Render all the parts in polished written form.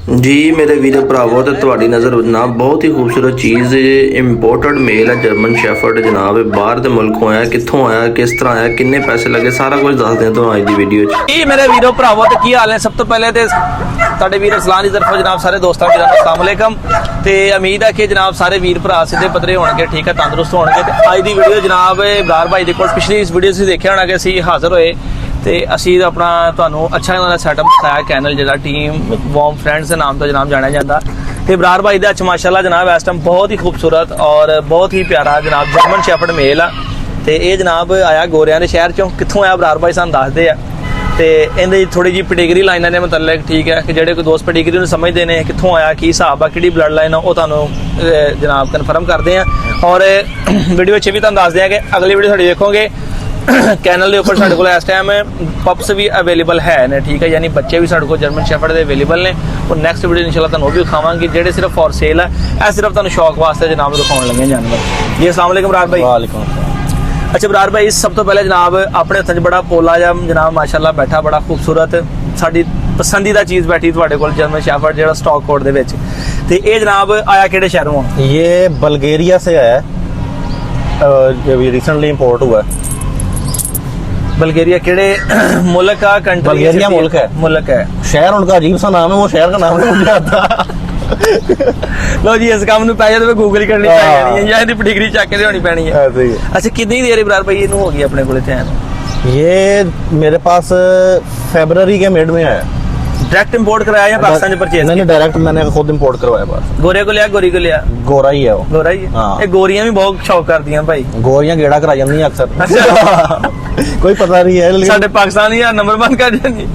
जी मेरे वीर भरावो तो ਤੁਹਾਡੀ नज़र जनाब बहुत ही खूबसूरत चीज़ इंपोर्टेड मेल है जर्मन शेफर्ड जनाब बाहर के मुल्कों आया कितों आया किस तरह आया किन्ने पैसे लगे सारा कुछ दस दें तो आज की वीडियो जी मेरे वीरो भरावो तो की हाल है। सब तो पहले तो ਤੁਹਾਡੇ ਵੀਰ ਅਸਲਾਨ ਦੀ ਤਰਫੋਂ ਜਨਾਬ ਸਾਰੇ ਦੋਸਤਾਂ ਵੀਰਾਂ ਨੂੰ अस्सलाम वालेकुम ਤੇ ਉਮੀਦ ਹੈ ਕਿ ਜਨਾਬ ਸਾਰੇ ਵੀਰ ਭਰਾ ਸਿੱਧੇ ਪੱਧਰੇ ਹੋਣਗੇ, ਠੀਕ ਹੈ, ਤੰਦਰੁਸਤ ਹੋਣਗੇ। ਤੇ ਅੱਜ ਦੀ ਵੀਡੀਓ ਜਨਾਬ ਇਬਰਾਰ ਭਾਈ ਦੇ ਕੋਲ ਪਿਛਲੀ ਇਸ ਵੀਡੀਓ ਤੁਸੀਂ ਦੇਖਿਆ ਹੋਣਾ ਕਿ ਅਸੀਂ ਹਾਜ਼ਰ ਹੋਏ ਤੇ ਅਸੀਂ ਆਪਣਾ ਤੁਹਾਨੂੰ ਅੱਛਾ ਜਿਹਾ ਸੈਟਅਪ ਦਿਖਾਇਆ ਕੈਨਲ ਜਿਹੜਾ ਟੀਮ ਵਾਰਮ ਫਰੈਂਡਸ ਦੇ ਨਾਮ ਤੋਂ ਜਨਾਬ ਜਾਣਿਆ ਜਾਂਦਾ। ਤੇ ਇਬਰਾਰ ਭਾਈ ਦਾ ਅੱਜ ਮਾਸ਼ਾਅੱਲਾ ਜਨਾਬ ਇਸ ਟਾਈਮ ਬਹੁਤ ਹੀ ਖੂਬਸੂਰਤ ਔਰ ਬਹੁਤ ਹੀ ਪਿਆਰਾ ਜਨਾਬ ਜਰਮਨ ਸ਼ੈਫਰਡ ਮੇਲ ਆ ਤੇ ਇਹ ਜਨਾਬ ਆਇਆ ਗੋਰਿਆਂ ਦੇ ਸ਼ਹਿਰ ਚੋਂ। ਕਿੱਥੋਂ ਆਇਆ ਇਬਰਾਰ ਭਾਈ ਸਾਨੂੰ ਦੱਸਦੇ ਆ ਤੇ ਇਹਦੀ ਥੋੜੀ ਜਿਹੀ ਪੈਡੀਗਰੀ ਲਾਈਨਾਂ ਦੇ ਮੁਤਲਕ, ਠੀਕ ਹੈ, ਕਿ ਜਿਹੜੇ ਕੋਈ ਦੋਸਤ ਪੈਡੀਗਰੀ ਨੂੰ ਸਮਝਦੇ ਨੇ ਕਿੱਥੋਂ ਆਇਆ ਕੀ ਹਿਸਾਬ ਆ ਕਿਹੜੀ ਬਲੱਡ ਲਾਈਨ ਆ ਉਹ ਤੁਹਾਨੂੰ ਜਨਾਬ ਕਨਫਰਮ ਕਰਦੇ ਆ। ਔਰ ਵੀਡੀਓ 'ਚ ਵੀ ਤੁਹਾਨੂੰ ਦੱਸਦੇ ਆ ਕਿ ਅਗਲੀ ਵੀਡੀਓ ਸਾਡੀ ਦੇਖੋਗੇ ਕੈਨਲ ਦੇ ਉੱਪਰ ਸਾਡੇ ਕੋਲ ਇਸ ਟਾਈਮ ਪਪਸ ਵੀ ਅਵੇਲੇਬਲ ਹੈ ਨੇ, ਠੀਕ ਹੈ, ਯਾਨੀ ਬੱਚੇ ਵੀ ਸਾਡੇ ਕੋਲ ਜਰਮਨ ਸ਼ੈਫਰਡ ਦੇ ਅਵੇਲੇਬਲ ਨੇ। ਔਰ ਨੈਕਸਟ ਵੀਡੀਓ ਇਨਸ਼ਾਅੱਲਾ ਤੁਹਾਨੂੰ ਉਹ ਵੀ ਦਿਖਾਵਾਂਗੇ ਜਿਹੜੇ ਸਿਰਫ ਫॉर ਸੇਲ ਹੈ, ਇਹ ਸਿਰਫ ਤੁਹਾਨੂੰ ਸ਼ੌਕ ਵਾਸਤੇ ਜਨਾਬ ਦਿਖਾਉਣ ਲੱਗੇ ਜਾਨਵਰ। ਜੀ अस्सलाम वालेकुम इबरार भाई। वालेकुम। अच्छा इबरार भाई सब तो पहले जनाब अपने हत्थ च बड़ा पोला जा जनाब माशाअल्लाह बैठा बड़ा खूबसूरत साडी पसंदीदा चीज़ बैठी तुहाडे कोल जर्मन शेफर्ड जेहड़ा स्टॉक कोड दे विच ते ये जनाब आया किहड़े शहरों आ? ये बल्गेरिया से आया है, अभी रिसेंटली इंपोर्ट हुआ है। बल्गेरिया किहड़े मुल्क का कंट्री? बल्गेरिया मुल्क है। शहर उनका अजीब सा नाम है, वो शहर का नाम नहीं मुझे आता। लो जी इस काम पै जाए तो गूगल करनी पैनी है या इसकी डिग्री चेक के होनी पैनी है। अच्छा कितनी देर इबरार भाई इनू हो गई अपने को इत्थे? ये मेरे पास फरवरी के मिड में आया। डायरेक्ट इंपोर्ट कराया या पाकिस्तान से परचेज? नहीं डायरेक्ट मैंने खुद इंपोर्ट करवाया। बस गोरे को लिया गोरी को लिया? गोरा ही है वो। गोरा ही है। हाँ। ये गोरियां भी बहुत शौक करती हैं भाई, गोरियां गेड़ा करा जाती हैं अक्सर। अच्छा कोई पता नहीं है साडे पाकिस्तानी या नंबर बंद कर जानी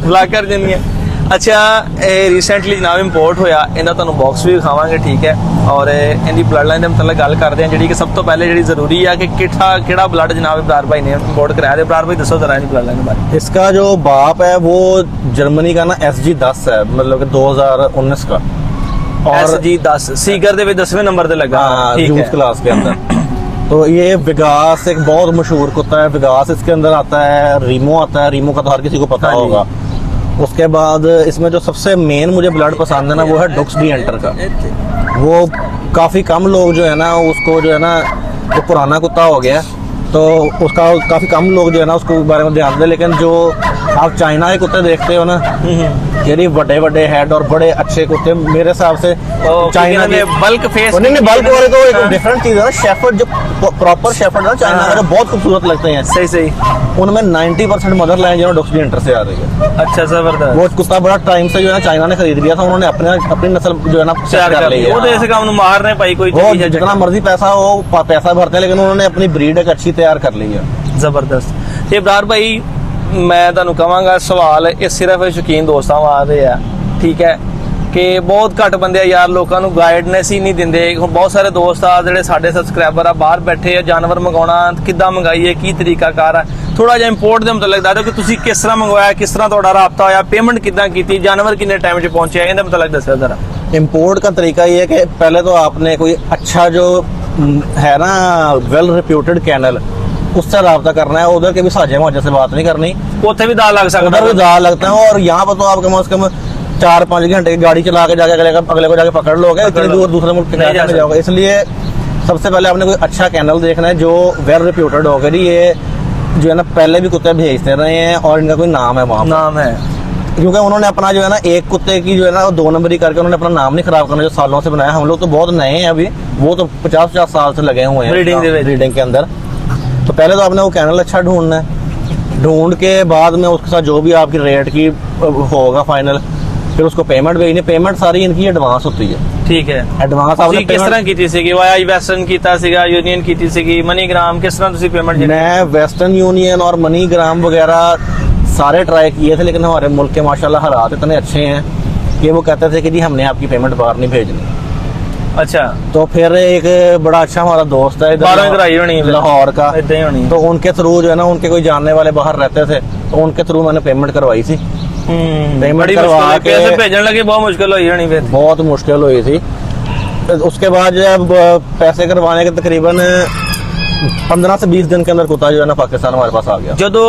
ब्लॉक कर जानी है। अच्छा रीसेंटली जनाब इंपोर्ट होया इन्हां तुहानूं बॉक्स भी दिखावांगे, ठीक है, और इनकी ब्लड लाइन के मतलब गल करते हैं जी सब तो पहले जी जरूरी है कि किहड़ा ब्लड जनाब इबरार भाई ने इंपोर्ट कराया। इबरार भाई दसो जरा इनकी ब्लड लाइन के बारे। इसका जो बाप है वो जर्मनी का ना SG10 है, मतलब कि 2019 का। और SG10 सीगर दे 10वें नंबर पे लगा, ठीक है, क्लास के अंदर। तो ये विगास एक बहुत मशहूर कुत्ता है। विगास इसके अंदर आता है, रीमो आता है, रीमो का तो हर किसी को पता होगा। उसके बाद इसमें जो सबसे मेन मुझे ब्लड पसंद है ना वो है डुक्स डी एंटर का। वो काफ़ी कम लोग जो है ना उसको जो है ना वो पुराना कुत्ता हो गया तो उसका काफ़ी कम लोग जो है ना उसको बारे में ध्यान दें। लेकिन जो आप चाइना के कुत्ते देखते हो ना यानी बड़े बड़े हेड और बड़े अच्छे कुत्ते, मेरे हिसाब से चाइना के बल्क फेस नहीं बल्क वाले तो एक डिफरेंट चीज़ है ना। शेफर्ड जो प्रॉपर शेफर्ड है चाइना का, बहुत खूबसूरत लगते हैं। सही सही उनमें 90% मदर लाइन जो है डुक्स डी एंटर से आ रही है। अच्छा जबरदस्त। वो कुत्ता बड़ा टाइम से जो है चाइना ने खरीद लिया था, उन्होंने अपनी नस्ल जो है ना तैयार कर ली है। वो तो ऐसे काम मारने पाई कोई वो जितना मर्जी पैसा हो पैसा भरते हैं, लेकिन उन्होंने अपनी ब्रीड एक अच्छी तैयार कर ली है। जबरदस्त। इबरार भाई मैं ਤੁਹਾਨੂੰ ਕਹਾਂਗਾ ਸਵਾਲ ਇਹ ਸਿਰਫ ਸ਼ੌਕੀਨ ਦੋਸਤਾਂ ਵਾਸਤੇ ਆ, ਠੀਕ ਹੈ, ਕਿ ਬਹੁਤ ਘੱਟ ਬੰਦੇ ਆ ਯਾਰ ਲੋਕਾਂ ਨੂੰ ਗਾਈਡਨੈਸ ਹੀ ਨਹੀਂ ਦਿੰਦੇ। ਹੁਣ ਬਹੁਤ ਸਾਰੇ ਦੋਸਤ ਆ ਜਿਹੜੇ ਸਾਡੇ ਸਬਸਕ੍ਰਾਈਬਰ ਆ ਬਾਹਰ ਬੈਠੇ ਆ, ਜਾਨਵਰ ਮੰਗਾਉਣਾ ਕਿੱਦਾਂ ਮੰਗਾਈਏ ਕੀ ਤਰੀਕਾਕਾਰ ਆ, ਥੋੜਾ ਜਿਹਾ ਇੰਪੋਰਟ ਦੇ ਮੁਤਲਕ ਦੱਸੋ ਕਿ ਤੁਸੀਂ ਕਿਸ ਤਰ੍ਹਾਂ ਮੰਗਵਾਇਆ, ਕਿਸ ਤਰ੍ਹਾਂ ਤੁਹਾਡਾ ਰਾਬਤਾ ਹੋਇਆ, ਪੇਮੈਂਟ ਕਿੱਦਾਂ ਕੀਤੀ, ਜਾਨਵਰ ਕਿੰਨੇ ਟਾਈਮ 'ਚ ਪਹੁੰਚਿਆ, ਇਹਦੇ ਮੁਤਲਕ ਦੱਸਿਓ ਜ਼ਰਾ। इम्पोर्ट का तरीका ये है कि पहले तो आपने कोई अच्छा जो है ना वेल रिप्यूटेड कैनल उससे रब्ता करना है। उधर के भी साझे मुझे से बात नहीं करनी, ਉੱਥੇ भी दाल लग सकता उधर भी दाल लगता है। और यहाँ पर तो आप कम से कम 4-5 घंटे की गाड़ी चला के जाके अगले को जाके पकड़ लोगे, इतनी दूर दूसरे मुल्क नहीं जाओगे। इसलिए सबसे पहले आपने कोई अच्छा कैनल देखना है जो वेल रिप्यूटेड होगा। ये जो है ना पहले भी कुत्ते भेजते रहे हैं और इनका कोई नाम है, वहाँ नाम है, क्योंकि उन्होंने अपना जो है ना एक कुत्ते की जो है ना 2 नंबरी करके उन्होंने अपना नाम नहीं खराब करना जो सालों से बनाया। हम लोग तो बहुत नए हैं अभी, वो तो 50 साल से लगे हुए हैं ब्रीडिंग के अंदर। तो पहले तो आपने वो कैनल अच्छा ढूंढना है, ढूंढ के बाद में उसके साथ जो भी आपकी रेट की होगा फाइनल, फिर उसको पेमेंट भेजनी। पेमेंट सारी इनकी एडवांस होती है, ठीक है। एडवांस आपने किस तरह कीती सीगी? वाया वेस्टर्न कीता सीगा, यूनियन कीती सीगी, मनीग्राम, किस तरह तुसी पेमेंट? मैं वेस्टर्न यूनियन और मनीग्राम वगैरह सारे ट्राई किए थे, लेकिन हमारे मुल्क के माशाल्लाह हालात इतने अच्छे हैं कि वो कहते थे कि जी हमने आपकी पेमेंट बाहर नहीं भेजनी। अच्छा, तो फिर एक बड़ा अच्छा हमारा दोस्त है लाहौर का, तो उनके थ्रू जो है ना उनके कोई जानने वाले बाहर रहते थे, तो उनके थ्रू मैंने पेमेंट करवाई थी। पेमेंट करवा के भेजने लगे बहुत मुश्किल हुई होनी, फिर बहुत मुश्किल हुई थी। उसके बाद जब पैसे करवाने के तकरीबन 15 से 20 दिन के अंदर कुत्ता जो है ना पाकिस्तान हमारे पास आ गया। जो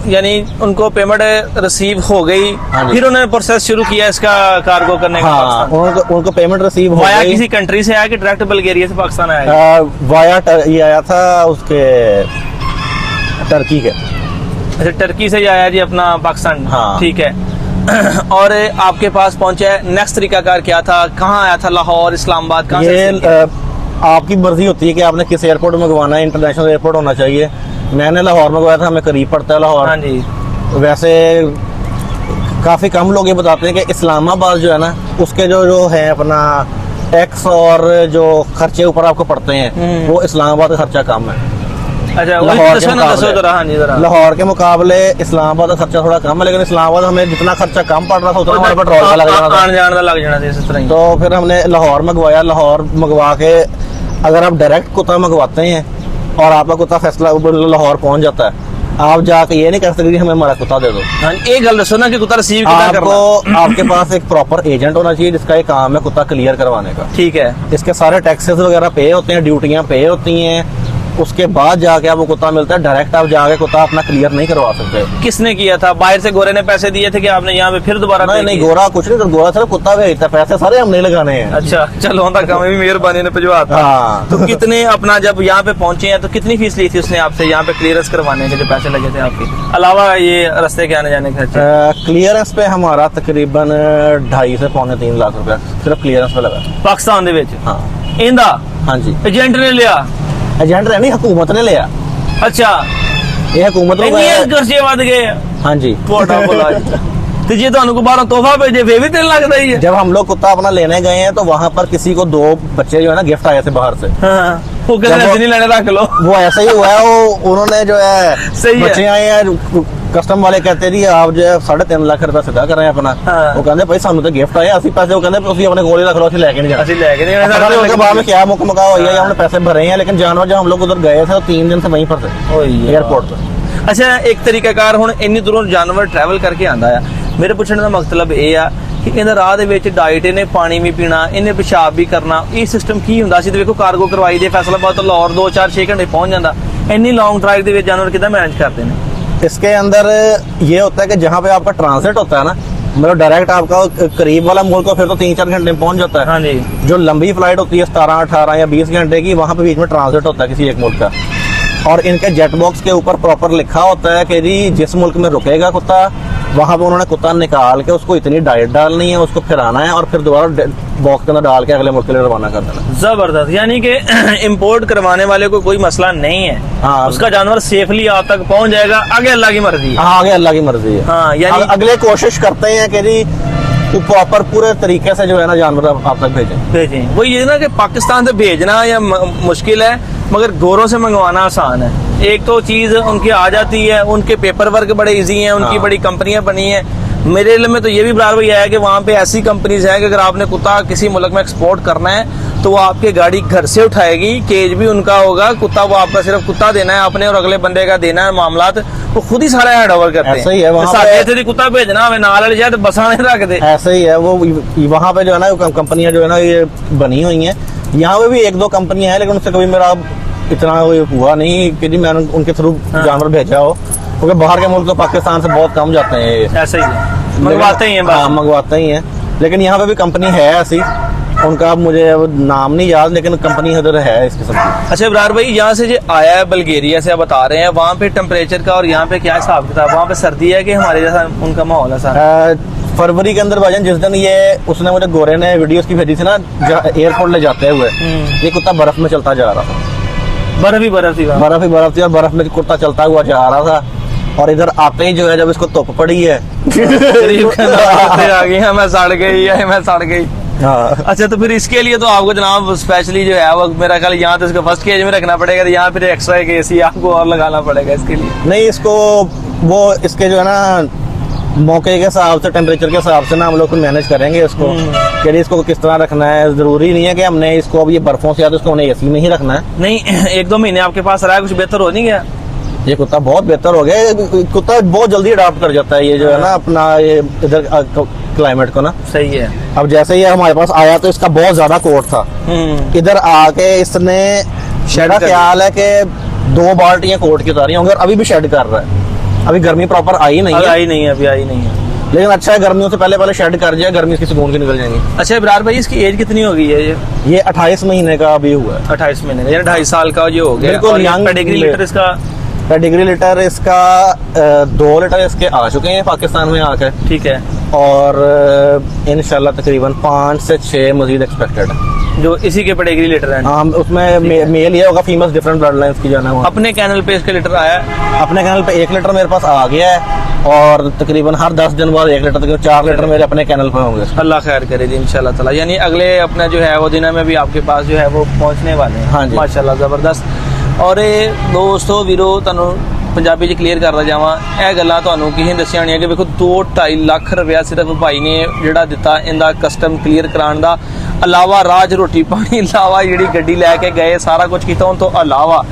यानी उनको पेमेंट रिसीव हो गई, हाँ जी। फिर उन्होंने प्रोसेस शुरू किया इसका कार्गो करने का? हाँ, उनको पेमेंट रिसीव हो वाया गई। किसी कंट्री से आया कि डायरेक्ट बल्गेरिया से पाकिस्तान आया? वाया ये आया था उसके टर्की के। अच्छा, टर्की से ही आया जी अपना पाकिस्तान। हाँ। ठीक है। और आपके पास पहुंचा है, नेक्स्ट तरीकाकार क्या था? कहाँ आया था? लाहौर, इस्लामाबाद, कहाँ से? ये आपकी मर्जी होती है कि आपने किस एयरपोर्ट में मंगवाना है। इंटरनेशनल एयरपोर्ट होना चाहिए। मैंने लाहौर मंगवाया था, हमें करीब पड़ता है लाहौर। हाँ जी। वैसे काफ़ी कम लोग ये बताते हैं कि इस्लामाबाद जो है ना उसके जो है अपना टैक्स और जो खर्चे ऊपर आपको पड़ते हैं वो इस्लामाबाद का खर्चा कम है। अच्छा, लाहौर दसो ना, दसो जरा। हाँ जी, जरा। लाहौर के मुकाबले इस्लामाबाद का खर्चा थोड़ा कम है, लेकिन इस्लामाबाद हमें जितना खर्चा कम पड़ रहा था उतना हमारे पेट्रोल का लग जाना था। आने जाने का लग जाना था इस तरह ही। तो फिर हमने लाहौर मंगवाया। लाहौर मंगवा के अगर आप डायरेक्ट कुत्ता मंगवाते हैं और आपका कुत्ता फैसला लाहौर पहुंच जाता है, आप जाके ये नहीं कह सकते कि हमें हमारा कुत्ता दे दो। हाँ, एक गल दसो ना कि कुत्ता रिसीव कितना करना? आपको आपके पास एक प्रॉपर एजेंट होना चाहिए जिसका ये काम है कुत्ता क्लियर करवाने का। ठीक है। इसके सारे टैक्सेस वगैरह पे होते हैं, ड्यूटियां पे होती हैं, उसके बाद जाके आपको कुत्ता मिलता है। डायरेक्ट आप जाके कुत्ता अपना क्लियर नहीं करवा सकते। किसने किया था? बाहर से गोरे ने पैसे दिए थे कि आपने यहाँ पे फिर दोबारा नहीं पे नहीं, किए? गोरा कुछ नहीं, तो गोरा सिर्फ कुत्ता भेजता है, पैसे सारे हमने लगाने हैं। अच्छा, चलो तक हमें भी मेहरबानी ने भिजवा था। हाँ। तो कितने अपना जब यहाँ पे पहुंचे हैं तो कितनी फीस ली थी उसने आपसे यहाँ पे क्लियरेंस करवाने के जो पैसे लगे थे आपके, अलावा ये रास्ते के आने जाने के खर्चे? क्लियरेंस पे हमारा तकरीबन 2.5 से पौने 3 लाख रुपया सिर्फ क्लियरेंस पे लगा। पाकिस्तान दे विच? हाँ इंदा हाँ जी। एजेंट ने लिया? एजेंट नहीं, हुकूमत ने लिया। अच्छा, ये हुकूमत ने ਇੰਨੇ ਖਰਚੇ ਵੱਧ ਗਏ? हाँ जी। ਤੁਹਾਡਾ ਭਲਾ ਜੀ। ਤੇ ਜੇ ਤੁਹਾਨੂੰ ਕੋਈ ਬਾਹਰੋਂ ਤੋਹਫਾ ਭੇਜੇ ਫੇਰ ਵੀ ਦਿਲ ਲੱਗਦਾ ही है? जब हम लोग कुत्ता अपना लेने गए हैं तो वहाँ पर किसी को 2 बच्चे जो है ना गिफ्ट आए थे बाहर से। हाँ, वो कहते जब वो- हैं नहीं लेने रख लो। वो ऐसा ही हुआ है। वो उन्होंने जो है सही है। बच्चे आए हैं, कस्टम वाले कहते जी आप जो है 3.5 लाख रुपया सीधा करें अपना। हाँ। वो कहते भाई सानू तो गिफ्ट आए, असि पैसे वो कहते तुसी अपने कोल ही रख लो, असि लेके नहीं जाना। ਅਸੀਂ ਲੈ ਕੇ ਨਹੀਂ पता नहीं उनके बाद में क्या मुक मकाओ हुई है या हमने पैसे भरे हैं, लेकिन जानवर जब हम लोग उधर गए थे तो 3 दिन से वहीं पर थे एयरपोर्ट पर। ਅੱਛਾ, ਇੱਕ ਤਰੀਕਾਕਾਰ ਹੁਣ ਇੰਨੀ ਦੂਰੋਂ ਜਾਨਵਰ ਟਰੈਵਲ ਕਰਕੇ ਆਂਦਾ ਆ, ਮੇਰੇ ਪੁੱਛਣ ਦਾ ਮਤਲਬ ਇਹ ਆ ਕਿ ਇਹਦਾ ਰਾਹ ਦੇ ਵਿੱਚ ਡਾਈਟ, ਇਹਨੇ ਪਾਣੀ ਵੀ ਪੀਣਾ, ਇਹਨੇ ਪਿਸ਼ਾਬ ਵੀ ਕਰਨਾ, ਇਹ ਸਿਸਟਮ ਕੀ ਹੁੰਦਾ ਸੀ? ਤੇ ਵੇਖੋ ਕਾਰਗੋ ਕਰਵਾਈ ਦੇ ਫੈਸਲਾਬਾਦ ਤੋਂ ਲਾਹੌਰ 2-4-6 ਘੰਟੇ ਪਹੁੰਚ ਜਾਂਦਾ, ਇੰਨੀ ਲੌਂਗ ਡਰਾਈਵ ਦੇ ਵਿੱਚ ਜਾਨਵਰ ਕਿੱਦਾਂ ਮੈਨੇਜ ਕਰਦੇ ਨੇ? इसके अंदर ये होता है कि जहाँ पे आपका ट्रांसिट होता है ना, मतलब डायरेक्ट आपका करीब वाला मुल्क को फिर तो 3-4 घंटे में पहुंच जाता है। हाँ जी। जो लंबी फ्लाइट होती है 17-18 या 20 घंटे की, वहाँ पे बीच में ट्रांसिट होता है किसी एक मुल्क का। और इनके जेट बॉक्स के ऊपर प्रॉपर लिखा होता है कि जी जिस मुल्क में रुकेगा कुत्ता, वहाँ पे उन्होंने कुत्ता निकाल के उसको इतनी डाइट डालनी है, उसको खिलाना है और फिर दोबारा बॉक्स के अंदर डाल के अगले मुल्क के लिए रवाना कर देना। जबरदस्त, यानी कि इंपोर्ट करवाने वाले को कोई मसला नहीं है। हाँ। उसका जानवर सेफली आप तक पहुंच जाएगा, आगे अल्लाह की मर्जी है। हाँ, आगे अल्लाह की मर्जी है। हाँ, यानी अगले कोशिश करते हैं कि जी वो प्रॉपर पूरे तरीके से जो है ना जानवर आप तक भेजें। भेजें। वो ये ना कि पाकिस्तान से भेजना या मुश्किल है, मगर गोरों से मंगवाना आसान है। एक तो चीज उनकी आ जाती है, उनके पेपर वर्क बड़े इजी हैं, उनकी हाँ। बड़ी कंपनियां बनी हैं। मेरे इल्म में तो ये भी बराबर भैया है कि वहाँ पे ऐसी कंपनीज हैं कि अगर आपने कुत्ता किसी मुल्क में एक्सपोर्ट करना है तो वो आपकी गाड़ी घर से उठाएगी, केज भी उनका होगा, कुत्ता वो आपका सिर्फ कुत्ता देना है आपने और अगले बंदे का देना है मामलात, वो खुद ही सारा हैंड ओवर करते हैं। ऐसा ही है वहाँ साढ़े पे। इत्थे दी कुत्ता भेजना हमें नाल वाले शायद बसा नहीं रखते। ऐसे ही है वो वहाँ पे जो है ना कंपनियां जो है ना ये बनी हुई हैं। यहाँ पे भी 1-2 कंपनियां हैं, लेकिन उससे कभी मेरा इतना हुआ नहीं कि जी मैंने उनके थ्रू जानवर भेजा हो, क्योंकि बाहर के मुल्क तो पाकिस्तान से बहुत कम जाते हैं ये। ऐसा ही है, मंगवाते ही हैं बस। हाँ, मंगवाते ही हैं, लेकिन यहाँ पे भी कंपनी है ऐसी, उनका मुझे नाम नहीं याद, लेकिन कंपनी इधर है इस किस्म की। अच्छा इब्रार भाई, यहाँ से जो आया है बल्गेरिया से आप बता रहे हैं, वहाँ पे टेम्परेचर का और यहाँ पे क्या हिसाब किताब? वहाँ पे सर्दी है कि हमारे जैसा उनका माहौल है सारा? फरवरी के अंदर भाईजान जिस दिन ये उसने मुझे गोरे ने वीडियोस की भेजी थी ना एयरपोर्ट ले जाते हुए, ये कुत्ता बर्फ में चलता जा रहा था। बर्फ ही बर्फ थी वहाँ। बर्फ ही बर्फ थी और बर्फ में कुत्ता चलता हुआ जा रहा था। और इधर आते ही जो है जब इसको धुप पड़ी है करीब के अंदर आ गई है, मैं सड़ गई है, मैं सड़ गई। हाँ। अच्छा, तो फिर इसके लिए तो आपको जनाब स्पेशली जो है वो मेरा ख्याल यहाँ तो इसको फर्स्ट केज में रखना पड़ेगा, यहाँ फिर एक्स्ट्रा एक एसी आपको और लगाना पड़ेगा इसके लिए। नहीं, इसको वो इसके जो है ना मौके के हिसाब से, टेम्परेचर के हिसाब से ना हम लोग मैनेज करेंगे इसको कि इसको किस तरह रखना है। जरूरी नहीं है कि हमने इसको अब ये बर्फों से या तो इसको हमने एसी में ही रखना है। नहीं, 1-2 महीने आपके पास रहा है, कुछ बेहतर हो नहीं गया? ये कुत्ता बहुत बेहतर हो गया। कुत्ता बहुत जल्दी अडॉप्ट कर जाता है ये जो है ना अपना ये इधर क्लाइमेट को ना। सही है। अब जैसे ये हमारे पास आया तो इसका बहुत ज्यादा कोट था, इधर आके इसने मेरा ख्याल है कि 2 बाल्टियां कोट की उतारी होंगी और अभी भी शेड कर रहा है। अभी गर्मी प्रॉपर आई नहीं है, आई नहीं है, अभी आई नहीं है। लेकिन अच्छा है गर्मियों से पहले शेड कर जाए, गर्मी इसकी सुकून की निकल जाएंगी। अच्छा इब्रार भाई, इसकी एज कितनी हो गई है? ये 28 महीने का अभी हुआ है। 28 महीने का, यानी 2.5 साल का जो हो गया। बिल्कुल और young पेडिग्री लीटर इसका? पेडिग्री लीटर इसका 2 लीटर इसके आ चुके हैं पाकिस्तान में आकर, ठीक है। और इंशाल्लाह तकरीबन 5 से 6 मजीद एक्सपेक्टेड है जो इसी के पेडिग्री लीटर हैं। हाँ, उसमें मेल ये होगा, फीमेल डिफरेंट ब्लड लाइंस की जो है वो। अपने कैनल पे इसका लीटर आया है? अपने कैनल पे 1 लीटर मेरे पास आ गया है, और तकरीबन हर 10 दिन बाद 1 लीटर, 4 लीटर मेरे अपने कैनल पे होंगे। अल्लाह खैर करे जी इंशाल्लाह ताला। यानी अगले अपना जो है वो दिन में भी आपके पास जो है वो पहुंचने वाले हैं। हाँ जी। माशाल्लाह ज़बरदस्त। और दोस्तों वीरो ਤੁਹਾਨੂੰ ਪੰਜਾਬੀ ਚ ਕਲੀਅਰ ਕਰਦਾ ਜਾਵਾਂ, ਇਹ ਗੱਲਾਂ ਤੁਹਾਨੂੰ ਕਿਸੇ ਦੱਸੀਆਂ ਹੋਣੀਆਂ ਕਿ ਵੇਖੋ 2-2.5 ਲੱਖ ਰੁਪਇਆ ਸਿਰਫ ਭਾਈ ਨੇ ਜਿਹੜਾ ਦਿੱਤਾ ਇਹਦਾ ਕਸਟਮ ਕਲੀਅਰ ਕਰਾਉਣ ਦਾ, ਇਲਾਵਾ ਰਾਜ ਰੋਟੀ ਪਾਣੀ, ਇਲਾਵਾ ਜਿਹੜੀ ਗੱਡੀ ਲੈ ਕੇ ਗਏ, ਸਾਰਾ ਕੁਝ ਕੀਤਾ ਉਹਨਾਂ ਤੋਂ ਇਲਾਵਾ,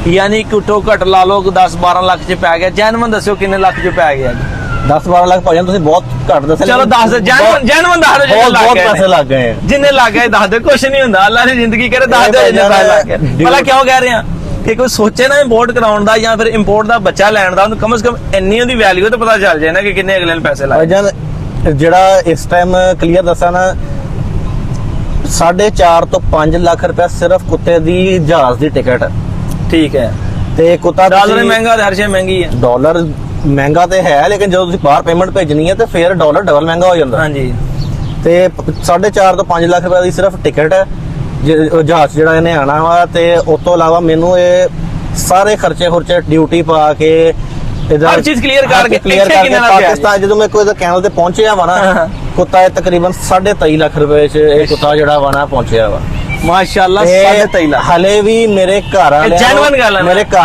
ਯਾਨੀ ਘੱਟੋ ਘੱਟ ਲਾ ਲਓ 10-12 ਲੱਖ ਚ ਪੈ ਗਿਆ। ਜੈਨੂਅਨ ਦੱਸਿਓ ਕਿੰਨੇ ਲੱਖ ਚ ਪੈ ਗਿਆ ਜੀ? 10-12 ਲੱਖ ਭਾਈ ਤੁਸੀਂ ਬਹੁਤ ਘੱਟ ਦੱਸਿਆ। ਚਲੋ ਦੱਸ ਜੈਨੂਅਨ ਦੱਸ ਦਿਓ, ਬਹੁਤ ਪੈਸੇ ਲੱਗ ਗਏ हैं। ਜਿੰਨੇ ਲੱਗ ਗਏ ਦੱਸ ਦਿਓ, ਕੁਛ ਨਹੀਂ ਹੁੰਦਾ, ਅੱਲਾ ਨੇ ਜ਼ਿੰਦਗੀ ਕਰੇ ਦੱਸ ਦਿਓ ਜਿੰਨੇ ਪੈਸੇ ਲੱਗ ਗਏ। ਭਲਾ ਕਿਉਂ ਕਹਿ ਰਹੇ ਆ ਕਿ ਕੋਈ ਸੋਚੇ ਨਾ ਇੰਪੋਰਟ ਕਰਾਉਣ ਦਾ ਜਾਂ ਫਿਰ ਇੰਪੋਰਟ ਦਾ ਬੱਚਾ ਲੈਣ ਦਾ, ਉਹਨੂੰ ਕਮ ਸੇ ਕਮ ਇੰਨੀ ਉਹਦੀ ਵੈਲਿਊ ਤਾਂ ਪਤਾ ਚੱਲ ਜਾਏ ਨਾ ਕਿ ਕਿੰਨੇ ਅਗਲੇ ਨੇ ਪੈਸੇ ਲਾਏ। ਭਾਈਜਾਨ ਜਿਹੜਾ ਇਸ ਟਾਈਮ ਕਲੀਅਰ ਦੱਸਾਂ ਨਾ, 4.5 ਤੋਂ 5 ਲੱਖ ਰੁਪਇਆ ਸਿਰਫ ਕੁੱਤੇ ਦੀ ਜਹਾਜ਼ ਦੀ ਟਿਕਟ। ਠੀਕ ਹੈ। ਤੇ ਕੁੱਤਾ ਡਾਲਰ ਮਹਿੰਗਾ ਤੇ ਹਰ ਚੀਜ਼ ਮਹਿੰਗੀ ਹੈ। ਡਾਲਰ ਮਹਿੰਗਾ ਤੇ ਹੈ, ਲੇਕਿਨ ਜਦੋਂ ਤੁਸੀਂ ਬਾਹਰ ਪੇਮੈਂਟ ਭੇਜਣੀ ਹੈ ਤੇ ਫਿਰ ਡਾਲਰ ਡਬਲ ਮਹਿੰਗਾ ਹੋ ਜਾਂਦਾ। ਹਾਂਜੀ। ਤੇ 4.5 ਤੋਂ 5 ਲੱਖ ਰੁਪਏ ਦੀ ਸਿਰਫ ਟਿਕਟ ਹੈ ਜਹਾਜ਼ ਜਿਹੜਾ ਇਹਨੇ ਆਣਾ ਵਾ। ਤੇ ਉਸ ਤੋਂ ਇਲਾਵਾ ਮੈਨੂੰ ਇਹ ਸਾਰੇ ਖਰਚੇ ਡਿਊਟੀ ਪਾ ਕੇ ਹਰ ਚੀਜ਼ ਕਲੀਅਰ ਕਰਕੇ ਪਾਕਿਸਤਾਨ ਜਦੋਂ ਮੈਂ ਕੋਈ ਕੈਨਲ ਤੇ ਪਹੁੰਚਿਆ ਵਾ ਨਾ, ਕੁੱਤਾ ਇਹ ਤਕਰੀਬਨ 23.5 ਲੱਖ ਰੁਪਏ ਚ ਇਹ ਕੁੱਤਾ ਜਿਹੜਾ ਵਾ ਨਾ ਪਹੁੰਚਿਆ ਵਾ। ਮਾਸ਼ਾਅੱਲਾ 23.5 ਲੱਖ। ਹਲੇ ਵੀ ਮੇਰੇ ਘਰ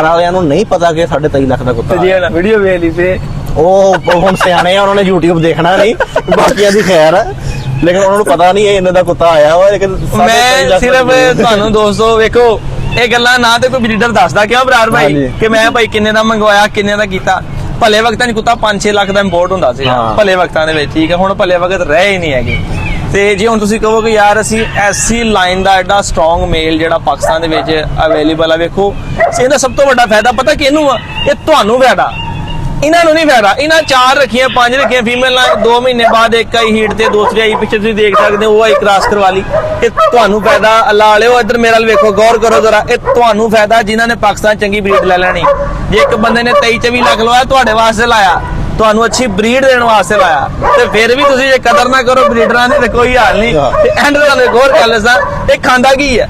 ਵਾਲਿਆਂ ਨੂੰ ਨਹੀਂ ਪਤਾ ਕਿ 23.5 ਲੱਖ ਦਾ ਕੁੱਤਾ ਜੀ। ਵੀਡੀਓ ਵੇਖ ਲਈ ਤੇ ਉਹ ਹੁਣ ਸਿਆਣੇ ਆ, ਉਹਨਾਂ ਨੇ YouTube ਦੇਖਣਾ ਨਹੀਂ, ਬਾਕੀਆਂ ਦੀ ਖੈਰ ਹੈ, ਲੇਕਿਨ ਉਹਨਾਂ ਨੂੰ ਪਤਾ ਨਹੀਂ ਇਹ ਇੰਨੇ ਦਾ ਕੁੱਤਾ ਆਇਆ ਵਾ। ਲੇਕਿਨ ਮੈਂ ਸਿਰਫ ਤੁਹਾਨੂੰ ਦੋਸਤੋ ਵੇਖੋ ਇਹ ਗੱਲਾਂ ਨਾ ਤੇ ਕੋਈ ਬਰੀਡਰ ਦੱਸਦਾ ਕਿਉਂ ਬਰਾਰ ਭਾਈ ਕਿ ਮੈਂ ਭਾਈ ਕਿੰਨੇ ਦਾ ਮੰਗਵਾਇਆ, ਕਿੰਨੇ ਦਾ ਕੀਤਾ। ਭਲੇ ਵਕਤਾਂ 'ਚ ਕੁੱਤਾ 5-6 ਲੱਖ ਦਾ ਇੰਪੋਰਟ ਹੁੰਦਾ ਸੀ ਭਲੇ ਵਕਤਾਂ ਦੇ ਵਿੱਚ, ਠੀਕ ਹੈ। ਹੁਣ ਭਲੇ ਵਕਤ ਰਹੇ ਹੀ ਨਹੀਂ ਹੈਗੇ। ਤੇ ਜੇ ਹੁਣ ਤੁਸੀਂ ਕਹੋ ਕਿ ਯਾਰ ਅਸੀਂ ਐਸੀ ਲਾਈਨ ਦਾ ਐਡਾ ਸਟਰੋਂਗ ਮੇਲ ਜਿਹੜਾ ਪਾਕਿਸਤਾਨ ਦੇ ਵਿੱਚ ਅਵੇਲੇਬਲ ਆ, ਵੇਖੋ ਇਹਦਾ ਸਭ ਤੋਂ ਵੱਡਾ ਫਾਇਦਾ ਪਤਾ ਕਿਹਨੂੰ ਆ? ਇਹ ਤੁਹਾਨੂੰ ਫਾਇਦਾ, ਇਹਨਾਂ ਨੂੰ ਨਹੀਂ ਫਾਇਦਾ। ਇਹਨਾਂ 4 ਰੱਖੀਆਂ 5 ਰੱਖੀਆਂ ਫੀਮੇਲ ਨਾਲ, 2 ਮਹੀਨੇ ਬਾਅਦ ਇੱਕ ਆਈ ਹੀਟ ਤੇ, ਦੂਸਰੀ ਆਈ ਪਿੱਛੇ ਤੁਸੀਂ ਦੇਖ ਸਕਦੇ ਹੋ, ਉਹ ਆਈ ਕ੍ਰਾਸ ਕਰਵਾ ਲਈ। ਇਹ ਤੁਹਾਨੂੰ ਫਾਇਦਾ। ਅੱਲਾ ਵਾਲਿਓ ਇੱਧਰ ਮੇਰੇ ਵੱਲ ਵੇਖੋ, ਗੌਰ ਕਰੋ ਜ਼ਰਾ, ਇਹ ਤੁਹਾਨੂੰ ਫਾਇਦਾ ਜਿਨ੍ਹਾਂ ਨੇ ਪਾਕਿਸਤਾਨ ਚੰਗੀ ਬਰੀਡ ਲੈ ਲੈਣੀ। ਜੇ ਇੱਕ ਬੰਦੇ ਨੇ 23-24 ਲੱਖ ਲਵਾਇਆ ਤੁਹਾਡੇ ਵਾਸਤੇ ਲਾਇਆ, ਤੁਹਾਨੂੰ ਅੱਛੀ ਬਰੀਡ ਦੇਣ ਵਾਸਤੇ ਲਾਇਆ, ਤੇ ਫਿਰ ਵੀ ਤੁਸੀਂ ਜੇ ਕਦਰ ਨਾ ਕਰੋ ਬਰੀਡਰਾਂ ਦੀ ਤੇ ਕੋਈ ਹਾਲ ਨਹੀਂ। ਤੇ ਐਂਡ ਤੁਹਾਨੂੰ ਗੌਰ ਕਰ ਲੈਸਾਂ ਇਹ ਖਾਂਦਾ ਕੀ ਹੈ?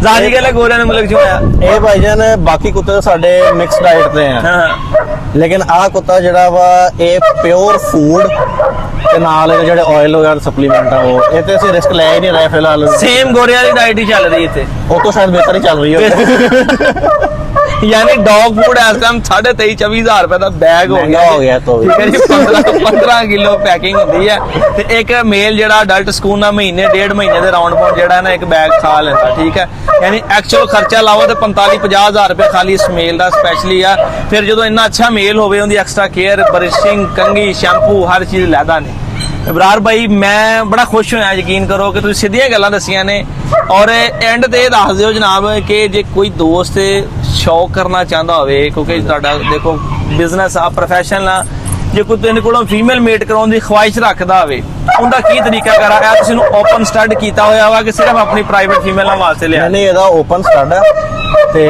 ਜ਼ਾਹਰੀ ਗੱਲ ਹੈ ਗੋਰਿਆਂ ਨੇ ਮੁਲਕ ਚੋਂ ਆਇਆ ਇਹ ਭਾਈਜਾਨ। ਬਾਕੀ ਕੁੱਤੇ ਸਾਡੇ ਮਿਕਸ ਡਾਈਟ ਤੇ ਆ, ਲੇਕਿਨ ਆਹ ਕੁੱਤਾ ਜਿਹੜਾ ਵਾ ਇਹ ਪਿਓਰ ਫੂਡ ਤੇ ਨਾਲ ਇਹਦੇ ਜਿਹੜੇ ਆਇਲ ਵਗੈਰਾ ਸਪਲੀਮੈਂਟ ਆ ਇਹ ਤੇ ਅਸੀਂ ਰਿਸਕ ਲੈ ਹੀ ਨਹੀਂ ਰਹੇ ਫਿਲਹਾਲ। ਸੇਮ ਗੋਰਿਆਂ ਦੀ ਡਾਈਟ ਹੀ ਚੱਲ ਰਹੀ ਇੱਥੇ, ਉਹ ਤੋਂ ਸ਼ਾਇਦ ਬਿਹਤਰ ਹੀ ਚੱਲ ਰਹੀ ਹੋਵੇ। यानी डॉग फूड इस टाइम 23,000-24,000 रुपए का बैग हो गया तो ठीक है जी। 15 किलो पैकिंग होती है ते एक मेल जेड़ा अडल्ट स्कून ना महीने 1.5 महीने दे राउंड पाउंड जेड़ा ना एक बैग खा लेता, ठीक है। यानी एक्चुअल खर्चा लाओ तो 45-50,000 रुपए खाली इस मेल का स्पेशली आ। फिर जो इन्ना अच्छा मेल होवे उनकी एक्स्ट्रा केयर, ब्रशिंग, कंघी, शैम्पू हर चीज लैदा नहीं। इब्रार भाई मैं बड़ा खुश होया, यकीन करो कि तुसीं सीधियां गल्लां दसियां ने। और एंड ते दस दिओ जनाब कि जे कोई दोस्त शौक करना चाहता होवे, क्योंकि तुहाडा देखो बिजनेस आ, प्रोफैशन आ, जे कोई तेरे कोलों फीमेल मेट कराउण दी ख्वाहिश रखदा होवे उनका की तरीका करा है? तुसीं ओपन स्टड कीता होया वा कि सिर्फ अपनी प्राइवेट फीमेलां वास्ते लिया? नहीं, ਇਹਦਾ ओपन स्टड है ਤੇ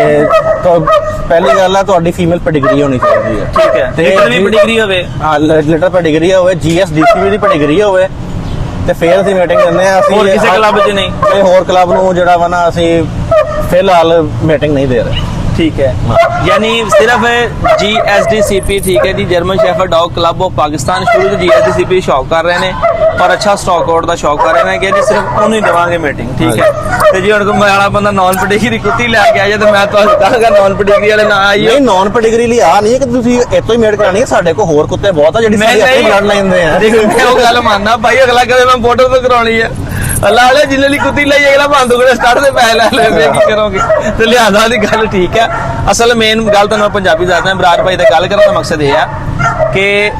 ਪਹਿਲੀ ਗੱਲ ਆ ਤੁਹਾਡੀ ਫੀਮੇਲ ਪੈਡੀਗਰੀ ਹੋਣੀ ਚਾਹੀਦੀ ਹੈ, ਠੀਕ ਹੈ। ਲਿਟਰ ਵੀ ਪੈਡੀਗਰੀ ਹੋਵੇ, ਹਾਂ ਲਿਟਰ ਪੈਡੀਗਰੀ ਹੋਵੇ, GSDCB ਦੀ ਪੈਡੀਗਰੀ ਹੋਵੇ ਤੇ ਫਿਰ ਅਸੀਂ ਮੀਟਿੰਗ ਦਿੰਦੇ ਆ। ਅਸੀਂ ਹੋਰ ਕਿਸੇ ਕਲੱਬ 'ਚ ਨਹੀਂ? ਕੋਈ ਹੋਰ ਕਲੱਬ ਨੂੰ ਜਿਹੜਾ ਵਾ ਨਾ ਅਸੀਂ ਫਿਲਹਾਲ ਮੀਟਿੰਗ ਨਹੀਂ ਦੇ ਰਹੇ, ठीक है। यानी सिर्फ GSDCP, ठीक है जी, German shepherd dog club of Pakistan शुरू से GSDCP शौक कर रहे हैं और अच्छा स्टॉक आउट का शौक कर रहे हैं कि जी सिर्फ उन्हें देवांगे मीटिंग, ठीक है। तो जी उनको वाला बंदा नॉन पेडिग्री कुत्ती लैके आया तो मैं तो कहांगा नॉन पेडिग्री वाले ना आइए। नहीं, नॉन पेडिग्री ਲਈ ਆ ਨਹੀਂ ਹੈ ਕਿ ਤੁਸੀਂ ਇੱਥੋਂ ਹੀ ਮੇਟ ਕਰਾਣੀ ਹੈ। ਸਾਡੇ ਕੋਲ ਹੋਰ ਕੁੱਤੇ ਬਹੁਤ ਆ ਜਿਹੜੀ ਸਾਡੀ ਆਪਣੀ ਬਲੱਡ ਲਾਈਨ ਦੇ ਆ। देखो मैं वो गल मानना भाई, अगला कदे मैं बॉर्डर तो करानी है, ਅੱਲਾ ਵਾਲੇ ਜਿੰਨੇ ਲਈ ਕੁੱਤੀ ਲਈ ਅਗਲਾ ਬੰਦ ਕੋਲੇ ਸਟਾਰਟ ਦੇ ਪੈਸੇ ਲੈ ਲੈਂਦੇ ਕੀ ਕਰੋਗੇ ਤੇ ਲਿਆਦਾ ਦੀ ਗੱਲ ਠੀਕ ਹੈ। ਅਸਲ ਮੇਨ ਗੱਲ ਤਾਂ ਮੈਂ ਪੰਜਾਬੀ ਦੱਸਦਾ ਬਰਾੜ ਭਾਈ ਦਾ ਗੱਲ ਕਰਨ ਦਾ ਮਕਸਦ ਇਹ ਆ ਕਿ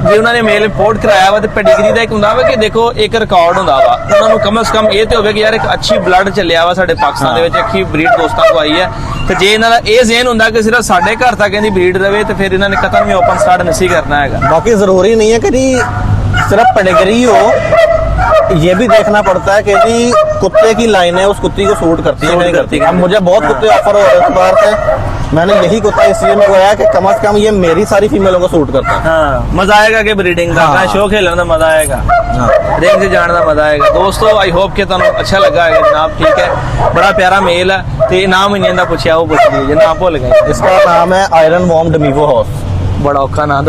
ਜੇ ਉਹਨਾਂ ਨੇ ਮੇਲ ਇੰਪੋਰਟ ਕਰਾਇਆ ਵਾ ਤੇ ਪੈਡੀਗਰੀ ਦਾ ਇੱਕ ਹੁੰਦਾ ਵਾ ਕਿ ਦੇਖੋ ਇੱਕ ਰਿਕਾਰਡ ਹੁੰਦਾ ਵਾ ਉਹਨਾਂ ਨੂੰ ਕਮ ਸੇ ਕਮ ਇਹ ਤੇ ਹੋਵੇ ਕਿ ਯਾਰ ਇੱਕ ਅੱਛੀ ਬਲੱਡ ਚੱਲਿਆ ਵਾ ਸਾਡੇ ਪਾਕਿਸਤਾਨ ਦੇ ਵਿੱਚ, ਅੱਛੀ ਬਰੀਡ ਦੋਸਤਾਂ ਕੋ ਆਈ ਹੈ। ਤੇ ਜੇ ਇਹਨਾਂ ਦਾ ਇਹ ਜ਼ਹਿਨ ਹੁੰਦਾ ਕਿ ਸਿਰਫ ਸਾਡੇ ਘਰ ਤੱਕ ਇਹਦੀ ਬਰੀਡ ਰਵੇ ਤੇ ਫਿਰ ਇਹਨਾਂ ਨੇ ਕਤਲ ਵੀ ਓਪਨ ਸਟਾਰਟ ਨਹੀਂ ਕਰਨਾ ਹੈਗਾ। बाकी जरूरी नहीं है कि जी सिर्फ पेडिग्री हो, ये भी देखना पड़ता है कि जी कुत्ते की लाइन है उस कुत्ती को सूट करती है नहीं करती। अब मुझे बहुत कुत्ते ऑफर हो रहे हैं इस बार से, मैंने यही कुत्ता इसलिए मंगवाया कि कम से कम ये मेरी सारी फीमेलों को सूट करता है। हाँ, मजा आएगा कि ब्रीडिंग का हाँ। शो खेलने का मजा आएगा, हाँ। रिंग से जाने का मजा आएगा। दोस्तों आई होप कि तुहानू अच्छा लगा है जनाब, ठीक है। बड़ा प्यारा मेल है ते नाम ही नहीं पूछा वो पूछ लीजिए, नाम भूल गए। इसका नाम है आयरन वॉर्म डमीवो हाउस। बड़ा औखा नाम,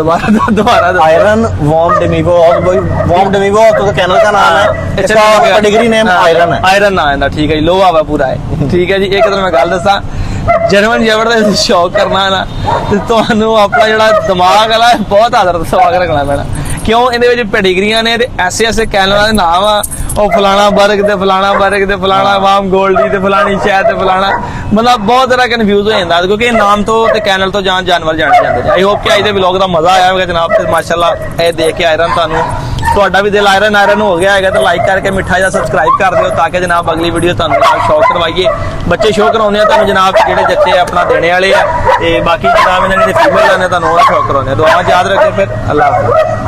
दोबारा आयरन वॉर्म डमीवो हाउस, वॉर्म डमीवो हाउस तो कैनल का नाम है, इसका पेडिग्री नेम आयरन है। आयरन नाम है, ठीक है जी, लोहा वा पूरा है, ठीक है जी। एक तो मैं गल दसा जर्मन शेफर्ड ਦਾ ਸ਼ੌਕ ਕਰਨਾ ਨਾ ਤੇ ਤੁਹਾਨੂੰ ਆਪਣਾ ਜਿਹੜਾ ਦਿਮਾਗ ਵਾਲਾ ਬਹੁਤ ਆਦਰ ਸਵਾਗ ਰੱਖਣਾ ਪੈਣਾ। ਕਿਉਂ ਇਹਦੇ ਵਿੱਚ ਪੈਡੀਗਰੀਆਂ ਨੇ ਤੇ ਐਸੇ ਕੈਨਲਾਂ ਦੇ ਨਾਮ ਆ, ਉਹ ਫਲਾਣਾ ਬਰਗ ਤੇ ਫਲਾਣਾ ਬਰਗ ਤੇ ਫਲਾਣਾ ਵਾਮ ਗੋਲਡੀ ਤੇ ਫਲਾਣੀ ਸ਼ਾਇਦ ਤੇ ਫਲਾਣਾ, ਮਤਲਬ ਬਹੁਤ ਤਰ੍ਹਾਂ ਕਨਫਿਊਜ਼ ਹੋ ਜਾਂਦਾ ਕਿਉਂਕਿ ਨਾਮ ਤੋਂ ਤੇ ਕੈਨਲ ਤੋਂ ਜਾਨਵਰ ਜਾਣੇ ਜਾਂਦੇ। ਆਈ ਹੋਪ ਕਿ ਅੱਜ ਦੇ ਵਲੌਗ ਦਾ ਮਜ਼ਾ ਆਇਆ ਹੋਵੇਗਾ ਜਨਾਬ ਤੇ ਮਾਸ਼ਾਅੱਲਾ ਇਹ ਦੇਖ ਕੇ ਆਇਰਨ ਤੁਹਾਡਾ ਵੀ ਦਿਲ ਆਇਰਨ ਹੋ ਗਿਆ ਹੈਗਾ ਤਾਂ ਲਾਈਕ ਕਰਕੇ ਮਿੱਠਾ ਜਿਹਾ ਸਬਸਕ੍ਰਾਈਬ ਕਰ ਦਿਓ ਤਾਂ ਕਿ ਜਨਾਬ ਅਗਲੀ ਵੀਡੀਓ ਤੁਹਾਨੂੰ ਸ਼ੌਕ ਕਰਵਾਈਏ। ਬੱਚੇ ਸ਼ੋਅ ਕਰਾਉਂਦੇ ਆ ਤੁਹਾਨੂੰ ਜਨਾਬ ਜਿਹੜੇ ਜੱਚੇ ਆਪਣਾ ਦੇਣੇ ਵਾਲੇ ਆ ਤੇ ਬਾਕੀ ਜਨਾਬ ਇਹਨਾਂ ਨੇ ਫੀਮੇਲ ਨੇ ਤੁਹਾਨੂੰ ਉਹ ਸ਼ੌਕ ਕਰਾਉਂਦੇ ਆ। ਦੁਆਵਾਂ ਯਾਦ ਰੱਖਿਓ, ਫਿਰ ਅੱਲਾਹ ਹਾਫਿਜ਼।